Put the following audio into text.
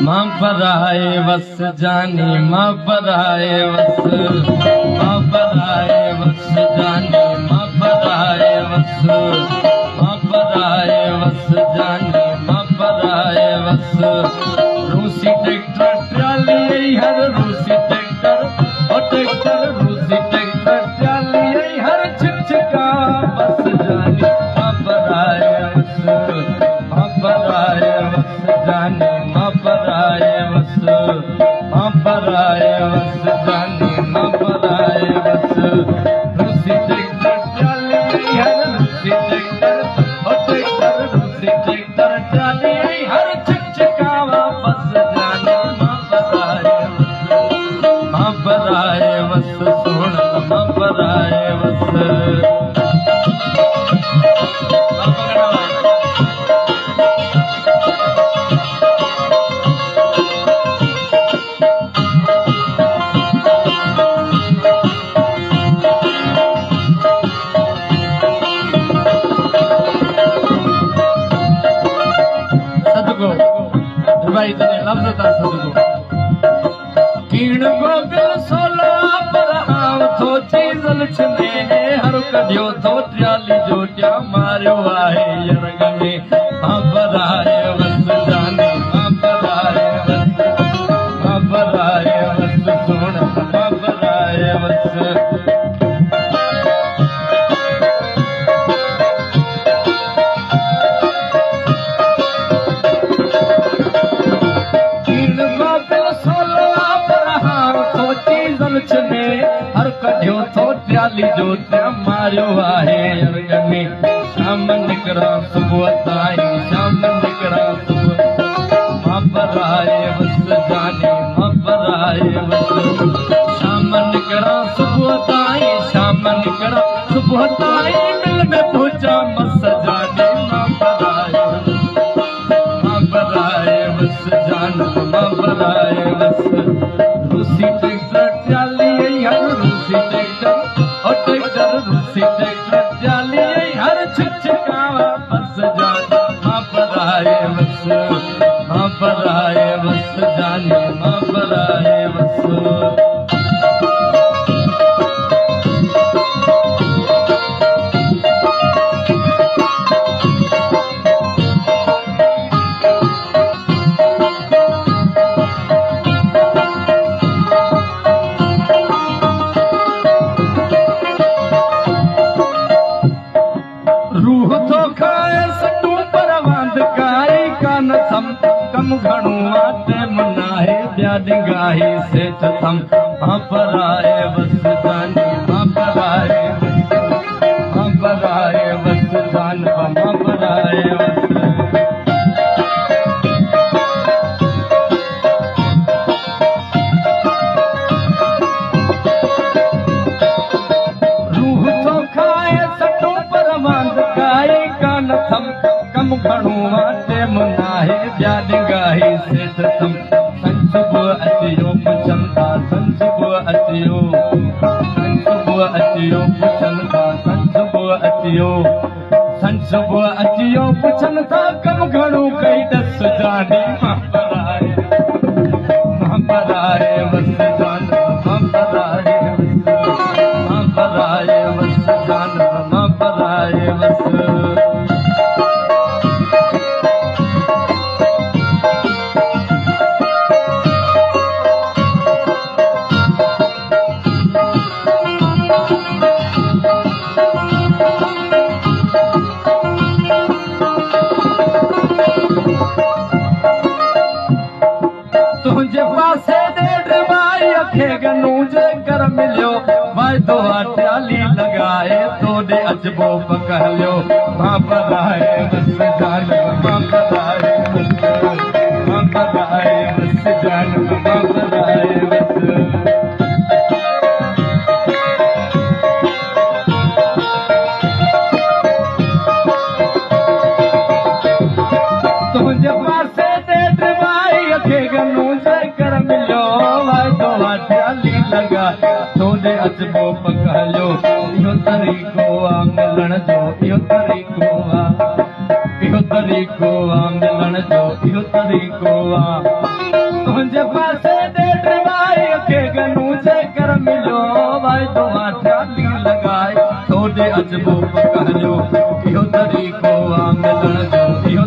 मां पराए वस जानी मां पराए वस मां पराए वस जानी मां पराए वस मां पराए वस जानी मां पराए वस रूसी ट्रैक्टर ट्राली हर रूसी ट्रैक्टर रूसी ट्रैक्टर ट्राली हर छिका बस जानी मां पराए वस मां पराए वस जानी मां पराए वस मां पराए वस जानी मां पराए वस रूसी ट्रैक्टर ट्राली हर रूसी ट्रैक्टर रूसी ट्रैक्टर ट्राली हर छिका बस जानी मां पराए वस सोना मां पराए वस भाई तने लफ्ज़ ता सदको कीण गोगल सोला पर आव थो चीज़ल छने हर कढियो थो ट्राली जो ट्या मारियो आहे यरग में मां पराए वस जानी मां पराए वस सोना मां पराए वस हर कढियो थो ट्राली जो मारियो आहे यरग में शाम निकरा सुबुह ताईं शाम निकरा सुबुह मां पराए वस जानी मां पराए वस शाम निकरा सुबुह ताईं शाम निकरा सुबुह ताईं मिल में पहुंचा मस जानी मां पराए वस जानी मां पराए वस रूसी ट्रैक्टर ट्राली हर रूसी ट्रैक्टर रूसी ट्रैक्टर ट्राली हर छिका बस जानी मां पराए वस जानी मां पराए वस रूह तो खाए सटू पर वांद काई कान थम कम घणो आते मनाए ब्या डिंगाही से थम मां पराए वस जानी मां पराए वस जानी मां पराए वस कम घणो आते मुनाहे ब्या डिंगाही से थम संसुबुह अचियो पुछंदा संसुबुह अचियो पुछंदा संसुबुह अचियो पुछंदा कम घणो कई दस जानी मां पराए वस जानी मां पराए वस जानी मां पराए वस तुझे पासे डेढ़ भाई अखे गनू जे कर मिलियो वायदो ट्राली लगाए तोड़े अजबो पकड़ियो मां पराए वस जानी मां पराए वस जानी मां पराए वस तुझे पासे डेढ़ भाई अखे गनू कर मिलो वायदो ट्राली लगा तोड़े अजबो पकड़ियो इहो तरीक़ो आ मिलण जो इहो तरीक़ो आ मिलण जो इहो तरीक़ो आ मुंहिंजे पासे ॾेढ भाई खे गनू जे कर मिलियो भाई तव्हां ट्राली लॻाए थोरे अजबो कहलियो इहो तरीक़ो आहे मिलण जो इहो